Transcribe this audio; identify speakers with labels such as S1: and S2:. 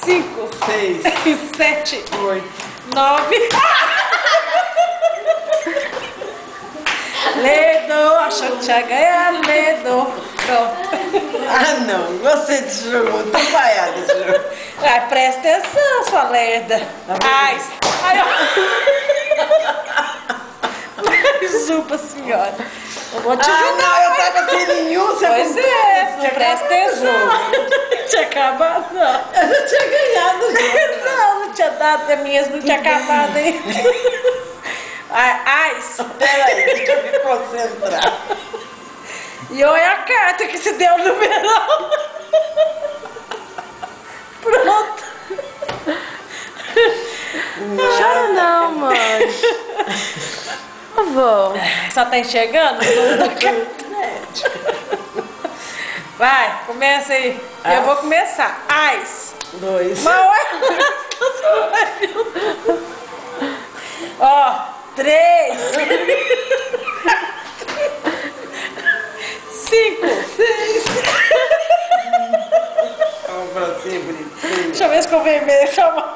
S1: 5,
S2: 6,
S1: 7,
S2: 8,
S1: 9. Ledo, achou que tinha ganhado, Ledo. Pronto.
S2: Ah, não, você desjogou, tô vaiada esse jogo.
S1: Ai, presta atenção, sua lerda. Ai, ai, mais uma, senhora. Eu vou te ajudar.
S2: Não, eu tava sem nenhum, você
S1: Pois é, você presta atenção. Não tinha acabado, não.
S2: Eu não tinha ganhado o jogo.
S1: Não tinha dado, as minhas não tinha acabado ainda. Ai,
S2: Peraí, deixa eu me concentrar.
S1: e olha a carta que se deu no numeral. Pronto.
S3: Chora não, mãe. Por favor.
S1: Só tá enxergando? Vai, começa aí. Eu vou começar. Ais.
S2: 2.
S1: Ó, 3. 5. 6.
S2: Vamos pra cima, bonitinho.
S1: Deixa eu ver se ficou vermelho essa mão.